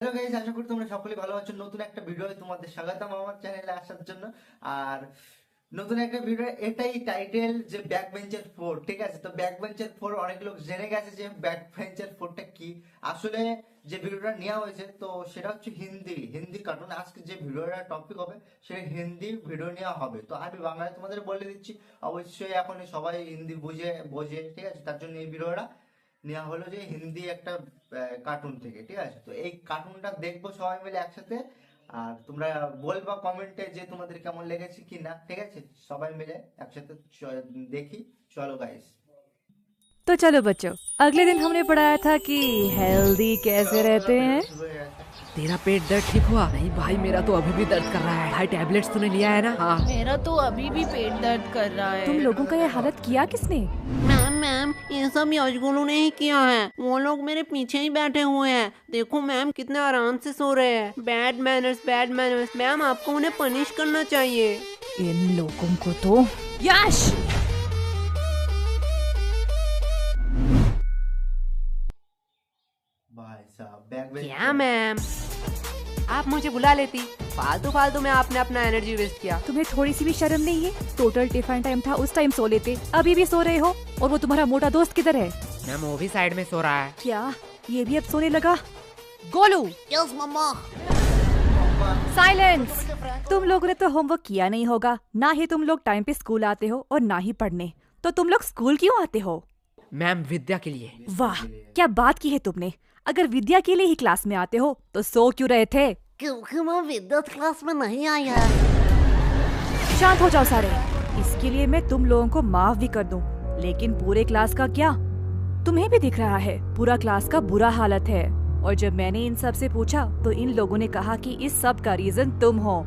Hello guys, আশা করি তোমরা সকলে ভালো আছো। নতুন একটা ভিডিও তোমাদের স্বাগতম আমার চ্যানেলে আসার জন্য। আর নতুন একটা ভিডিও, এটাই টাইটেল যে ব্যাক বেঞ্চের ফোর। ঠিক আছে, তো ব্যাক বেঞ্চের ফোর অনেক লোক জেনে গেছে যে ব্যাক বেঞ্চের ফোরটা কি। আসলে যে ভিডিওটা নেওয়া হয়েছে তো সেটা হচ্ছে হিন্দি কার্টুন। আজকে যে ভিডিওটা টপিক হবে সেটা হিন্দি ভিডিও নেওয়া হবে। তো আমি বাংলায় তোমাদের বলে দিচ্ছি, অবশ্যই এখন সবাই হিন্দি বোঝে। ঠিক আছে, তার জন্য এই ভিডিওটা নেওয়া হলো যে হিন্দি একটা কার্টুন থেকে। ঠিক আছে, তো এই কার্টুনটা দেখবো সবাই মিলে একসাথে। আর তোমরা বলবা কমেন্টে যে তোমাদের কেমন লেগেছে কি না। ঠিক আছে, সবাই মিলে একসাথে দেখি। চলো গাইস। तो चलो बच्चों, अगले दिन हमने पढ़ाया था कि हेल्दी कैसे रहते हैं। तेरा पेट दर्द ठीक हुआ? नहीं भाई, मेरा तो अभी भी दर्द कर रहा है। भाई टैबलेट्स तूने लिया है ना? हाँ। मेरा तो अभी भी पेट दर्द कर रहा है। तुम लोगों का ये हालत किया किसने? मैम ये सब यशगुलू ने ही किया है। वो लोग मेरे पीछे ही बैठे हुए हैं। देखो मैम कितने आराम से सो रहे हैं। Bad manners. मैम आपको उन्हें पनिश करना चाहिए। इन लोगों को तो यश। भाई साहब, बैक क्या मैम, आप मुझे बुला लेती। फालतू में आपने अपना एनर्जी वेस्ट किया। तुम्हें थोड़ी सी भी शर्म नहीं है? टोटल टिफिन टाइम था, उस टाइम सो लेते, अभी भी सो रहे हो। और वो तुम्हारा मोटा दोस्त किधर है? मैम वो भी साइड में सो रहा है। क्या ये भी अब सोने लगा? गोलू, यस मम्मा। साइलेंस। तुम लोगों ने तो होमवर्क किया नहीं होगा, ना ही तुम लोग टाइम पे स्कूल आते हो और ना ही पढ़ने। तो तुम लोग स्कूल क्यों आते हो? मैम विद्या के लिए। वाह, क्या बात की है तुमने। अगर विद्या के लिए ही क्लास में आते हो तो सो क्यों रहे थे? क्योंकि मैं विद्युत क्लास में नहीं आई है। शांत हो जाओ सारे। इसके लिए मैं तुम लोगों को माफ भी कर दूं, लेकिन पूरे क्लास का क्या? तुम्हें भी दिख रहा है पूरा क्लास का बुरा हालत है। और जब मैंने इन सब से पूछा तो इन लोगों ने कहा कि इस सब का रीजन तुम हो।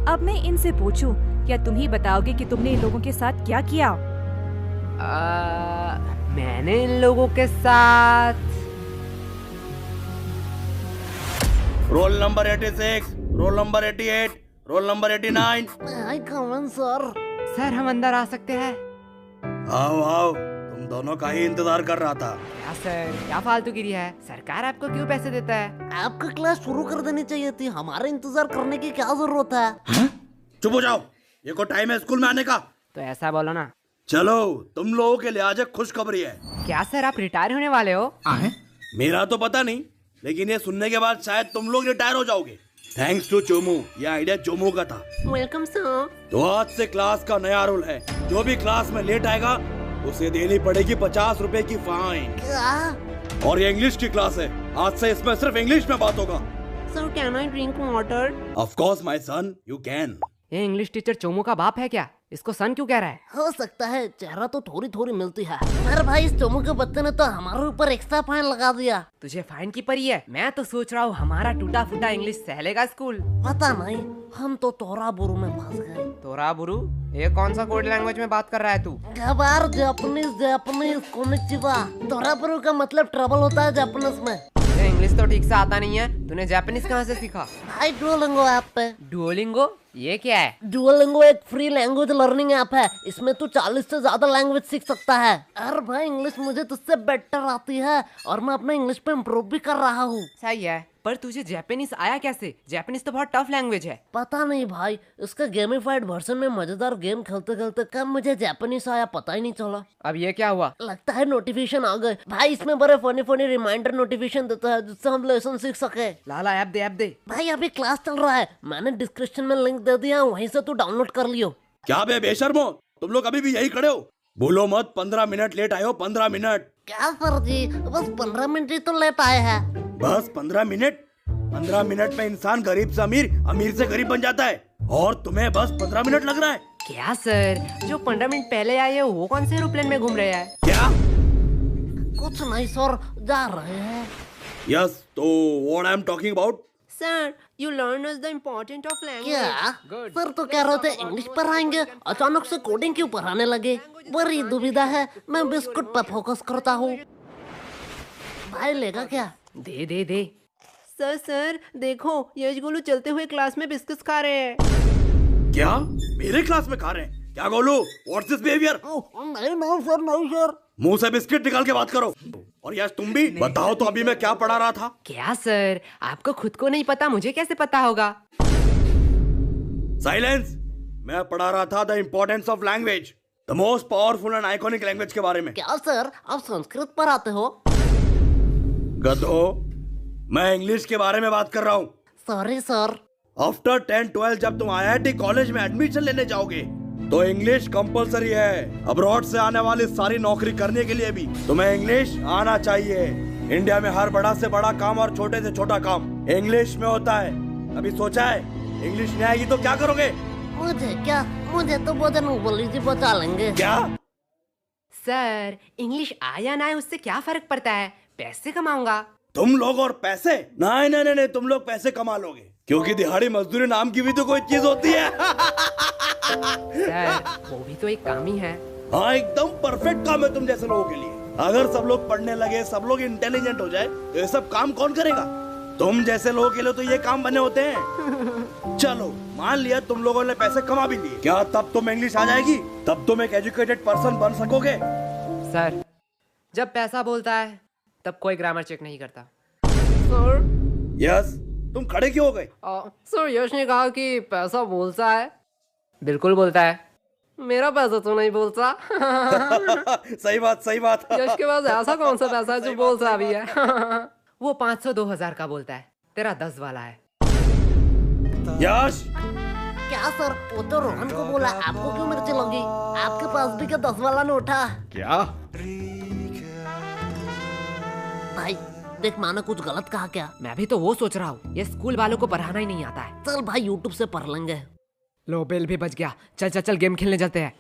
अब मैं इनसे पूछूं, क्या तुम ही बताओगे कि तुमने इन लोगों के साथ क्या किया? मैंने इन लोगों के साथ roll number 86, roll number 88, roll number 89। आई कमन सर। सर हम अंदर आ सकते हैं? आओ, तुम दोनों का ही इंतजार कर रहा था। क्या सर, क्या फालतूगिरी है? सरकार आपको क्यों पैसे देता है? आपका क्लास शुरू कर देनी चाहिए थी। हमारे इंतजार करने की क्या जरूरत है? चुप हो जाओ, ये को टाइम है स्कूल में आने का। तो ऐसा बोलो ना। चलो, तुम लोगों के लिए आज एक खुशखबरी है। क्या सर, आप रिटायर होने वाले हो? मेरा तो पता नहीं, लेकिन ये सुनने के बाद शायद तुम लोग रिटायर हो जाओगे। थैंक्स टू चोमू, ये आइडिया चोमू का था। Welcome sir. तो आज से क्लास का नया रूल है, जो भी क्लास में लेट आएगा उसे देनी पड़ेगी 50 रुपए की फाइन। क्या? और ये इंग्लिश की क्लास है, आज से इसमें सिर्फ इंग्लिश में बात होगा। Sir can I drink water? Of course my son, you can. ये इंग्लिश टीचर चोमू का बाप है क्या? इसको सन क्यों कह रहा है? हो सकता है, चेहरा तो थोड़ी मिलती है। अरे भाई, इस चोमू के बच्चे ने तो हमारे ऊपर एक्स्ट्रा फाइन लगा दिया। तुझे फाइन की परी है? मैं तो सोच रहा हूँ हमारा टूटा फूटा इंग्लिश सहलेगा स्कूल। पता नहीं, हम तो तोरा बुरु में फंस गए। तोरा बुरु? ये कौन सा कोड लैंग्वेज में बात कर रहा है तू? गवार जापानीज कोनिचिवा। तोरा बुरु का मतलब ट्रबल होता है जापानीज में। तुझे इंग्लिश तो ठीक से आता नहीं है, तूने जापानीज कहाँ से सीखा? भाई डुओलिंगो ऐप पे। डुओलिंगो? ये क्या है? डुओलिंगो एक फ्री लैंग्वेज लर्निंग ऐप है। इसमें तू 40 से ज्यादा लैंग्वेज सीख सकता है। अरे भाई, इंग्लिश मुझे तुझसे बेटर आती है और मैं अपने इंग्लिश पे इम्प्रूव भी कर रहा हूँ। सही है, पर तुझे जापानीज आया कैसे? जापानीज तो बहुत टफ लैंग्वेज है। पता नहीं भाई, इसका गेमिफाइड वर्जन में मजेदार गेम खेलते खेलते कब मुझे जापानीज आया पता ही नहीं चला। अब ये क्या हुआ? लगता है नोटिफिकेशन आ गए। भाई इसमें बड़े फनी रिमाइंडर नोटिफिकेशन देता है जिससे हम लेसन सीख सके। लाला ऐप दे। भाई अभी क्लास चल रहा है, मैंने डिस्क्रिप्शन में लिंक दे दिया, वहीं से तू डाउनलोड कर लियो। क्या बे बेशर्मो, तुम लोग अभी भी यही खड़े हो? बोलो मत, 15 मिनट लेट आए हो। 15 मिनट? क्या सर जी, बस 15 मिनट ही तो लेट आए हैं। बस 15 मिनट? 15 मिनट में इंसान गरीब से अमीर, अमीर से गरीब बन जाता है, और तुम्हें बस 15 मिनट लग रहा है? क्या सर, जो 15 मिनट पहले आए हैं वो कौन से एरोप्लेन में घूम रहे हैं? क्या? कुछ नहीं सर, जा रहे हैं। यस, तो what I am talking about? Sir you learn us the important of language. क्या सर, तो कह रहे थे इंग्लिश पढ़ाएंगे, अचानक से कोडिंग क्यों पढ़ाने लगे? बड़ी दुविधा है, मैं बिस्कुट पर फोकस करता हूँ। भाई लेगा क्या? दे। सर देखो, यशगुलू चलते हुए क्लास में बिस्किट खा रहे हैं। क्या मेरे क्लास में खा रहे हैं? क्या गोलू, व्हाट्स दिस बिहेवियर? नहीं सर, नहीं सर। मुंह से बिस्किट निकाल के बात करो। और यश तुम भी बताओ तो अभी मैं क्या पढ़ा रहा था। क्या सर, आपको खुद को नहीं पता, मुझे कैसे पता होगा? साइलेंस। मैं पढ़ा रहा था the importance of language, the most powerful and iconic language के बारे में। क्या सर, आप संस्कृत पढ़ाते हो? गधो, मैं इंग्लिश के बारे में बात कर रहा हूँ। Sorry sir. आफ्टर 10-12 जब तुम IIT कॉलेज में एडमिशन लेने जाओगे तो इंग्लिश कंपलसरी है। अब्रॉड से आने वाली सारी नौकरी करने के लिए भी तुम्हें इंग्लिश आना चाहिए। इंडिया में हर बड़ा से बड़ा काम और छोटे से छोटा काम इंग्लिश में होता है। कभी सोचा है इंग्लिश नहीं आएगी तो क्या करोगे? मुझे तो भोजन बोली जी बचा लेंगे। क्या? सर, इंग्लिश आया ना आए उससे क्या फर्क पड़ता है, पैसे कमाऊंगा। तुम लोग और पैसे? नहीं नहीं नहीं नहीं, तुम लोग पैसे कमा लोगे क्योंकि दिहाड़ी मजदूरी नाम की भी तो कोई चीज होती है। सर, वो भी तो एक काम ही है। हाँ, एकदम परफेक्ट काम है तुम जैसे लोगों के लिए। अगर सब लोग पढ़ने लगे, सब लोग इंटेलिजेंट हो जाए तो ये सब काम कौन करेगा? तुम जैसे लोगों के लिए तो ये काम बने होते हैं। चलो मान लिया तुम लोगों ने पैसे कमा भी लिए, क्या तब तुम इंग्लिश आ जाएगी? तब तुम एक एजुकेटेड पर्सन बन सकोगे? सर, जब पैसा बोलता है तब कोई ग्रामर चेक नहीं करता। सर, यस, तुम खड़े क्यों हो गए? सर, यश ने कहा कि पैसा बोलता है। बिल्कुल बोलता है, मेरा पैसा तो नहीं बोलता। सही बात, सही बात। यश के पास ऐसा कौन सा पैसा है जो बोलता भी है? वो 500-2000 का बोलता है, तेरा 10 वाला है। यश, क्या सर, वो तो रोहन को बोला, आपको क्यों मिर्ची लगी? आपके पास भी क्या 10 वाला नोट है? क्या? भाई देख, माने कुछ गलत कहा क्या? मैं भी तो वो सोच रहा हूँ, ये स्कूल वालों को पढ़ाना ही नहीं आता है। चल भाई, यूट्यूब से पढ़ लेंगे। लो, बेल भी बज गया। चल चल चल, गेम खेलने जाते हैं।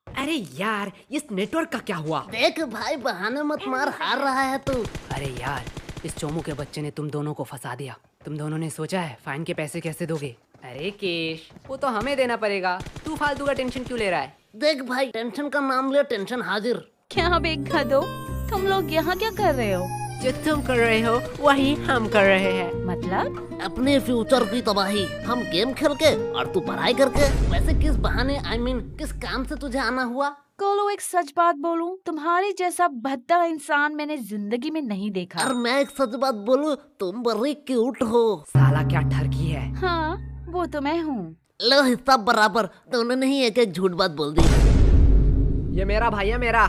अरे यार, इस नेटवर्क का क्या हुआ? देख भाई, बहाने मत मार, हार रहा है तू। अरे यार, इस चोमू के बच्चे ने तुम दोनों को फंसा दिया। तुम दोनों ने सोचा है फाइन के पैसे कैसे दोगे? अरे केश, वो तो हमें देना पड़ेगा। तू फालतू का टेंशन क्यों ले रहा है? देख भाई, टेंशन का नाम ले, टेंशन हाजिर। क्या बे गधो, तुम लोग यहाँ क्या कर रहे हो? जो तुम कर रहे हो वही हम कर रहे हैं। मतलब? अपने फ्यूचर की तबाही, हम गेम खेल के और तू पढ़ाई करके। वैसे किस बहाने, I mean, किस काम से तुझे आना हुआ? कोलो, एक सच बात बोलूं, तुम्हारे जैसा भद्दा इंसान मैंने जिंदगी में नहीं देखा। और मैं एक सच बात बोलूं, तुम बड़ी क्यूट हो। साला क्या ठरकी है। हाँ, वो तो मैं हूँ। लो हिस्सा बराबर, दोनों ने ही एक एक झूठ बात बोल दी। ये मेरा भाई है, मेरा।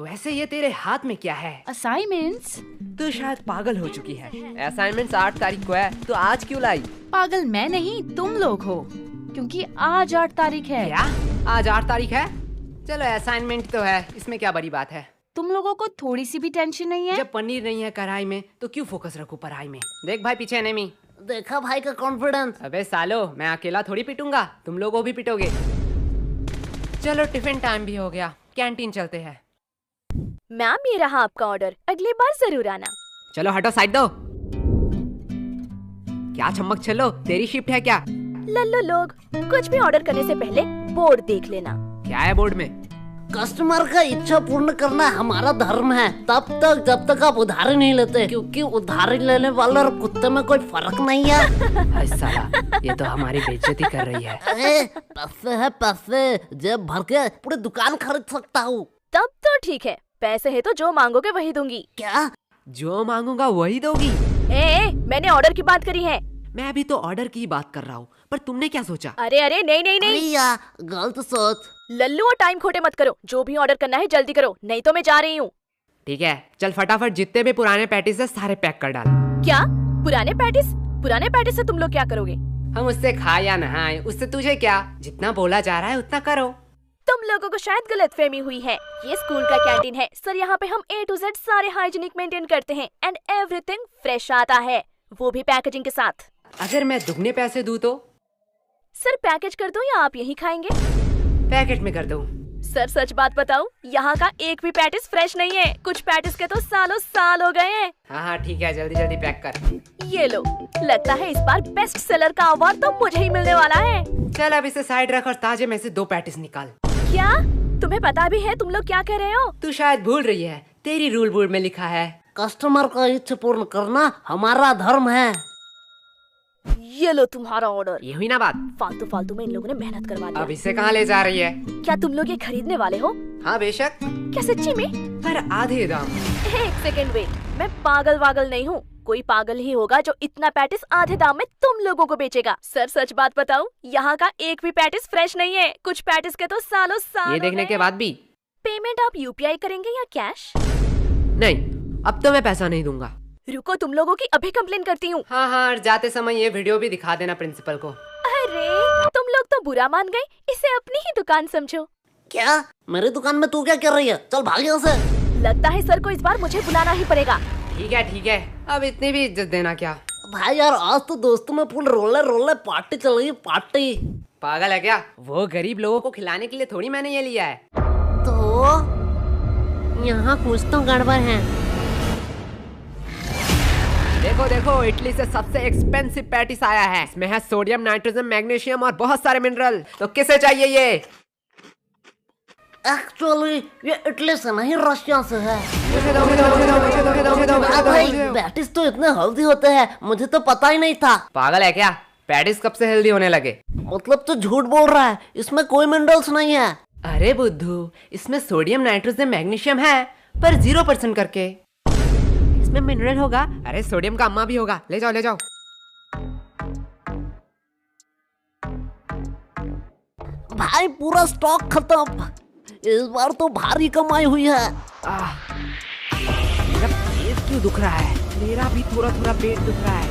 वैसे ये तेरे हाथ में क्या है? असाइनमेंट्स? तू शायद पागल हो चुकी है। असाइनमेंट्स 8 तारीख को है, तो आज क्यों लाई? पागल मैं नहीं, तुम लोग हो, क्योंकि आज 8 तारीख है। क्या? आज 8 तारीख है? चलो, असाइनमेंट तो है, इसमें क्या बड़ी बात है? तुम लोगों को थोड़ी सी भी टेंशन नहीं है? जब पनीर नहीं है कढ़ाई में तो क्यों फोकस रखूं पढ़ाई में? देख भाई, पीछे एनिमी। देखा भाई का कॉन्फिडेंस। अबे सालो, मैं अकेला थोड़ी पिटूंगा, तुम लोगों भी पिटोगे। चलो, टिफिन टाइम भी हो गया, कैंटीन चलते हैं। मैम, ये रहा आपका ऑर्डर, अगली बार जरूर आना। चलो हटो, साइड दो। क्या चमक चलो, तेरी शिफ्ट है क्या? लल्लू लोग, कुछ भी ऑर्डर करने से पहले बोर्ड देख लेना। क्या है बोर्ड में? कस्टमर का इच्छा पूर्ण करना हमारा धर्म है, तब तक जब तक आप उधारी नहीं लेते, क्योंकि उधारी लेने वाले और कुत्ते में कोई फर्क नहीं है। हाय साला, ये तो हमारी बेइज्जती कर रही है। पैसे है पैसे, जेब भर के पूरी दुकान खरीद सकता हूँ। तब तो ठीक है, पैसे है तो जो मांगोगे वही दूंगी। क्या? जो मांगूंगा वही दोगी? मैंने ऑर्डर की बात करी है। मैं अभी तो ऑर्डर की बात कर रहा हूँ, पर तुमने क्या सोचा? अरे अरे, नहीं नहीं नहीं, भैया गलत सोच। लल्लू, और टाइम खोटे मत करो, जो भी ऑर्डर करना है जल्दी करो, नहीं तो मैं जा रही हूँ। ठीक है, चल फटाफट जितने भी पुराने पैटीज है सारे पैक कर डाल। क्या? पुराने पैटिस? पुराने पैटिस से तुम लोग क्या करोगे? हम उससे खाए या नहाए, उससे तुझे क्या? जितना बोला जा रहा है उतना करो। तुम लोगों को शायद गलतफहमी हुई है, ये स्कूल का कैंटीन है सर, यहाँ पे हम A to Z सारे हाइजीनिक मेंटेन करते हैं एंड एवरीथिंग फ्रेश आता है, वो भी पैकेजिंग के साथ। अगर मैं दुगने पैसे दूं तो? सर, पैकेज कर दूं या आप यही खाएंगे? पैकेट में कर दूं। सर, सच बात बताऊं, यहाँ का एक भी पैटिस फ्रेश नहीं है, कुछ पैटिस के तो सालों साल हो गए हैं। हाँ ठीक है, जल्दी जल्दी पैक कर। ये लो, लगता है इस बार बेस्ट सेलर का अवार्ड तो मुझे ही मिलने वाला है। चल अब इसे साइड रख और ताजे में से 2 पैटिस निकाल। क्या? तुम्हें पता भी है तुम लोग क्या कह रहे हो? तू शायद भूल रही है, तेरी रूल बोर्ड में लिखा है कस्टमर का इच्छा पूर्ण करना हमारा धर्म है। ये लो तुम्हारा ऑर्डर। ये हुई ना बात? फालतू फालतू में इन लोगों ने मेहनत करवा दी। अब इसे कहाँ ले जा रही है? क्या तुम लोग ये खरीदने वाले हो? हाँ बेशक, क्या सच्ची में? पर आधे दाम। एक सेकंड वेट, मैं पागल वागल नहीं हूँ। कोई पागल ही होगा जो इतना पैटिस आधे दाम में तुम लोगों को बेचेगा। सर सच बात बताऊं, यहाँ का एक भी पैटिस फ्रेश नहीं है। कुछ पैटिस के तो सालों साल ये देखने के बाद भी पेमेंट आप यूपीआई करेंगे या कैश? नहीं, अब तो मैं पैसा नहीं दूंगा। रुको, तुम लोगों की अभी कंप्लेन करती हूँ। हाँ हाँ, और जाते समय ये वीडियो भी दिखा देना प्रिंसिपल को। अरे तुम लोग तो बुरा मान गए, इसे अपनी ही दुकान समझो। क्या मेरी दुकान में तू क्या कर रही है? चल भाग यहाँ से। लगता है सर को इस बार मुझे बुलाना ही पड़ेगा। ठीक है, अब इतनी भी इज्जत देना क्या? भाई यार, आज तो दोस्तों में फुल रोले पार्टी चल रही है, पार्टी। पागल है क्या? वो गरीब लोगों को खिलाने के लिए थोड़ी मैंने ये लिया है। तो यहाँ कुछ तो गड़बड़ है। देखो, इटली से सबसे एक्सपेंसिव पैटिस आया है। इसमें है सोडियम, नाइट्रोजन, मैग्नीशियम और बहुत सारे मिनरल। तो किसे चाहिए ये? एक्चुअली ये इटली से नहीं, रशिया से है। मुझे दो। भाई पैटिस तो इतने हेल्दी होते हैं, मुझे तो पता ही नहीं था। पागल है क्या? पैटिस कब से हेल्दी होने लगे? मतलब तो झूठ बोल रहा है, इसमें कोई मिनरल्स नहीं है। अरे बुद्धू, इसमें सोडियम, नाइट्रोजन, मैग्नीशियम है, पर 0% करके। इसमें मिनरल होगा। अरे सोडियम का अम्मा भी होगा। ले जाओ। भाई पूरा स्टॉक खत्म। इस बार तो भारी कमाई हुई है। मेरा पेट क्यों दुख रहा है? मेरा भी थोड़ा पेट दुख रहा है।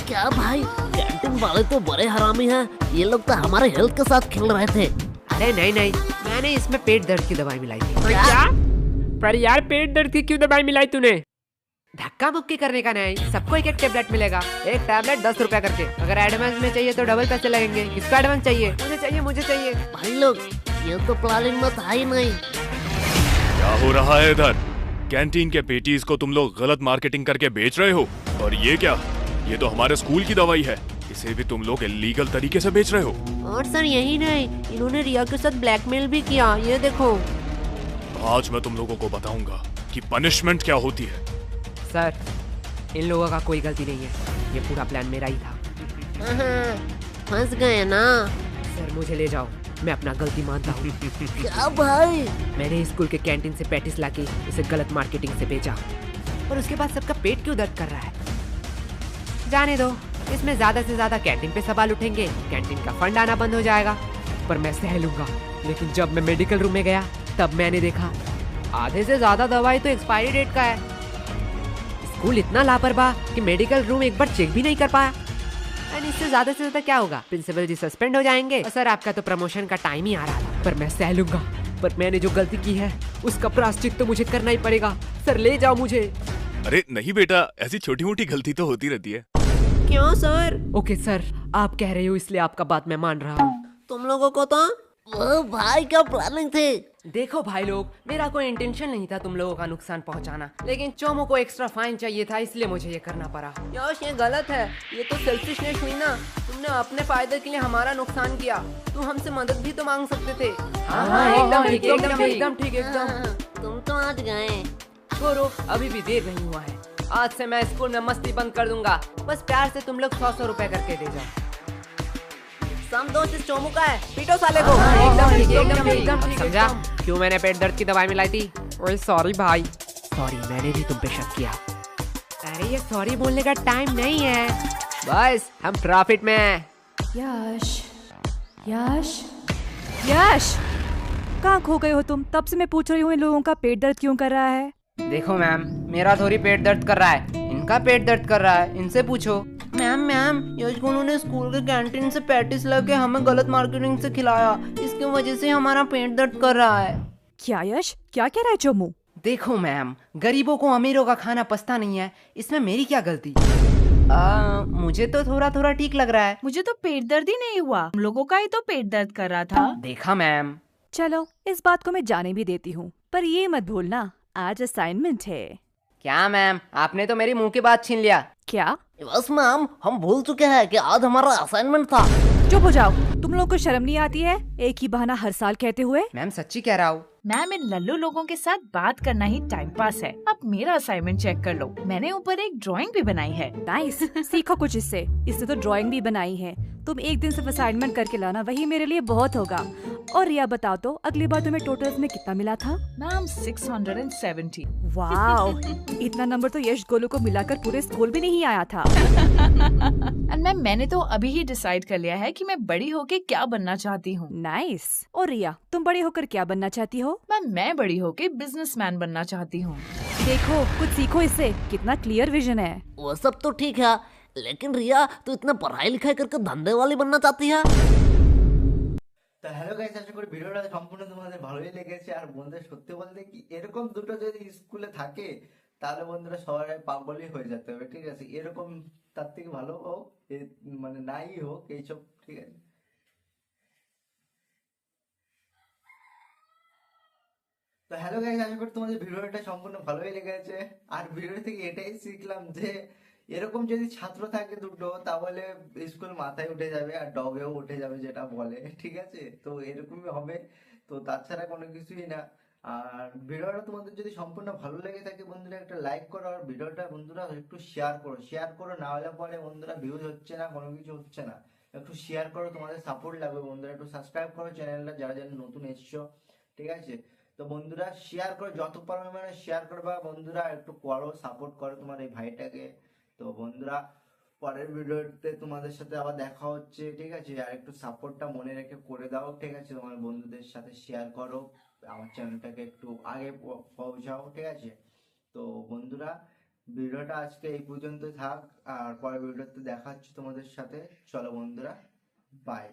क्या भाई, कैंटीन वाले तो बड़े हरामी हैं। ये लोग तो हमारे हेल्थ के साथ खेल रहे थे। अरे नहीं, मैंने इसमें पेट दर्द की दवाई मिलाई थी। क्या? पर यार, पेट दर्द की क्यों दवाई मिलाई तूने? धक्का मुक्की करने का नहीं, सबको एक टैबलेट मिलेगा। एक टैबलेट 10 रुपया करके। अगर एडवांस में चाहिए तो डबल पैसे लगेंगे। किसका एडवांस चाहिए? मुझे चाहिए। भाई लोग, ये तो प्लानिंग में था ही नहीं। क्या हो रहा है इधर? कैंटीन के पेटीज को तुम लोग गलत मार्केटिंग करके बेच रहे हो। और ये क्या? ये तो हमारे स्कूल की दवाई है। इसे भी तुम लोग इलीगल तरीके से बेच रहे हो। और सर यही नहीं, इन्होंने रिया के साथ ब्लैकमेल भी किया। ये देखो। आज मैं तुम लोगों को बताऊंगा कि पनिशमेंट क्या होती है। सर, इन लोगों का कोई गलती नहीं है। ये पूरा प्लान मेरा ही था। फंस गए ना। सर मुझे ले जाओ, मैं अपना गलती मानता हूँ। क्या भाई? मैंने स्कूल के कैंटीन से पैटिस लाके उसे गलत मार्केटिंग से बेचा, और उसके बाद सबका पेट क्यों दर्द कर रहा है? जाने दो, इसमें ज्यादा से ज्यादा कैंटीन पे सवाल उठेंगे, कैंटीन का फंड आना बंद हो जाएगा। पर मैं सह लूंगा। लेकिन जब मैं मेडिकल रूम में गया तब मैंने देखा आधे से ज्यादा दवाई तो एक्सपायरी डेट का है। स्कूल इतना लापरवाह कि मेडिकल रूम एक बार चेक भी नहीं कर पाया। एंड इससे ज्यादा से ज्यादा क्या होगा? प्रिंसिपल जी सस्पेंड हो जाएंगे। सर आपका तो प्रमोशन का टाइम ही आ रहा था। पर मैं सह लूंगा। पर मैंने जो गलती की है उसका प्रायश्चित तो मुझे करना ही पड़ेगा। सर ले जाओ मुझे। अरे नहीं बेटा, ऐसी छोटी मोटी गलती तो होती रहती है। क्यों सर? ओके सर, आप कह रहे हो इसलिए आपका बात मैं मान रहा हूँ। तुम लोगों को तो वो भाई क्या प्लानिंग थी? देखो भाई लोग, मेरा कोई इंटेंशन नहीं था तुम लोगों का नुकसान पहुंचाना, लेकिन चोमो को एक्स्ट्रा फाइन चाहिए था, इसलिए मुझे ये करना पड़ा। यश ये गलत है, ये तो सेल्फिशनेस हुई ना। तुमने अपने फायदे के लिए हमारा नुकसान किया। तुम हमसे मदद भी तो मांग सकते थे। हाँ, एकदम ठीक। तुम तो आज गए। छोड़ो, अभी भी देर नहीं हुआ है। आज से मैं स्कूल में मस्ती बंद कर दूंगा। बस प्यार से तुम लोग 100 रुपए करके दे जाओ। सम दोस्त इस चोमू का है, पीटो साले को। एकदम ठीक। समझा क्यों मैंने पेट दर्द की दवाई मिलाई थी? ओए सॉरी भाई। सॉरी, मैंने भी तुम पे शक किया। अरे ये सॉरी बोलने का टाइम नहीं है। बस हम प्रॉफिट में हैं। यश, कहाँ खो गए हो तुम? तब से मैं पूछ रही हूँ इन लोगों का पेट दर्द क्यों कर रहा है? देखो मैम, मेरा थोड़ी पेट दर्द कर रहा है, इनका पेट दर्द कर रहा है, इनसे पूछो। मैम यश को उन्होंने स्कूल के कैंटीन से पैटिस लेके हमें गलत मार्केटिंग से खिलाया, इसकी वजह से हमारा पेट दर्द कर रहा है। क्या यश, क्या कह रहा है चोमू? देखो मैम, गरीबों को अमीरों का खाना पचता नहीं है, इसमें मेरी क्या गलती? मुझे तो थोड़ा ठीक लग रहा है। मुझे तो पेट दर्द ही नहीं हुआ, हम लोगों का ही तो पेट दर्द कर रहा था। देखा मैम। चलो, इस बात को मैं जाने भी देती हूँ, पर ये मत भूलना आज असाइनमेंट है। क्या मैम, आपने तो मेरी मुंह की बात छीन लिया। क्या? बस मैम, हम भूल चुके हैं कि आज हमारा असाइनमेंट था। चुप हो जाओ, तुम लोगों को शर्म नहीं आती है एक ही बहाना हर साल कहते हुए? मैम सच्ची कह रहा हूँ। मैम इन लल्लू लोगों के साथ बात करना ही टाइम पास है। अब मेरा असाइनमेंट चेक कर लो, मैंने ऊपर एक ड्राइंग भी बनाई है। नाइस सीखो कुछ इससे। इससे तो ड्राइंग भी बनाई है। तुम एक दिन सिर्फ असाइनमेंट करके लाना, वही मेरे लिए बहुत होगा। और रिया बताओ तो, अगली बार तुम्हें टोटल्स में कितना मिला था? मैम 670। वाओ इतना नंबर तो यश गोलू को मिलाकर पूरे स्कूल भी नहीं आया था। एंड मैम मैंने तो अभी ही डिसाइड कर लिया है कि मैं बड़ी होके क्या बनना चाहती हूँ। नाइस। और रिया तुम बड़ी होकर क्या बनना चाहती हो? मैम मैं बड़ी होके बिजनेसमैन बनना चाहती हूँ। देखो कुछ सीखो इससे, कितना क्लियर विजन है। वो सब तो ठीक है, लेकिन रिया तू इतना पढ़ाई लिखाई करके धंधे वाली बनना चाहती है? তো হ্যালো গাইস, আশা করি ভিডিওটা সম্পূর্ণ তোমাদের ভালোই লেগেছে। আর বন্ধুরা সত্যি বলতে কি এরকম দুটো যদি স্কুলে থাকে তাহলে বন্ধুরা সবাই পাগলই হয়ে যেতে হবে, ঠিক আছে? এরকম তার থেকে ভালো হোক মানে নাই হোক এইসব, ঠিক আছে? তো হ্যালো গাইস, আশা করি তোমাদের ভিডিওটা সম্পূর্ণ ভালোই লেগেছে। আর ভিডিও থেকে এটাই শিখলাম যে এরকম যদি ছাত্র থাকে দুটো তাহলে স্কুল মাথায় উঠে যাবে আর ডগেও উঠে যাবে, যেটা বলে, ঠিক আছে? তো এরকমই হবে, তো তাছাড়া কোনো কিছুই না। আর ভিডিওটা তোমাদের যদি সম্পূর্ণ ভালো লেগে থাকে বন্ধুরা একটা লাইক করো, আর ভিডিওটা বন্ধুরা একটু শেয়ার করো, না হলে পরে বন্ধুরা ভিউজ হচ্ছে না, কোনো কিছু হচ্ছে না। একটু শেয়ার করো, তোমাদের সাপোর্ট লাগবে বন্ধুরা। একটু সাবস্ক্রাইব করো চ্যানেলটা যারা যারা নতুন এসছো, ঠিক আছে? তো বন্ধুরা শেয়ার করো, যত পরিমাণে শেয়ার করবা বন্ধুরা, একটু করো, সাপোর্ট করো তোমার এই ভাইটাকে। তো বন্ধুরা পরের ভিডিওতে তোমাদের সাথে আবার দেখা হচ্ছে, ঠিক আছে? আর একটু সাপোর্টটা মনে রেখে করে দাও, ঠিক আছে? তোমার বন্ধুদের সাথে শেয়ার করো, আমার চ্যানেলটাকে একটু আগে পৌঁছাও, ঠিক আছে? তো বন্ধুরা ভিডিওটা আজকে এই পর্যন্ত থাক, আর পরের ভিডিওতে দেখা হচ্ছে তোমাদের সাথে। চলো বন্ধুরা, বাই।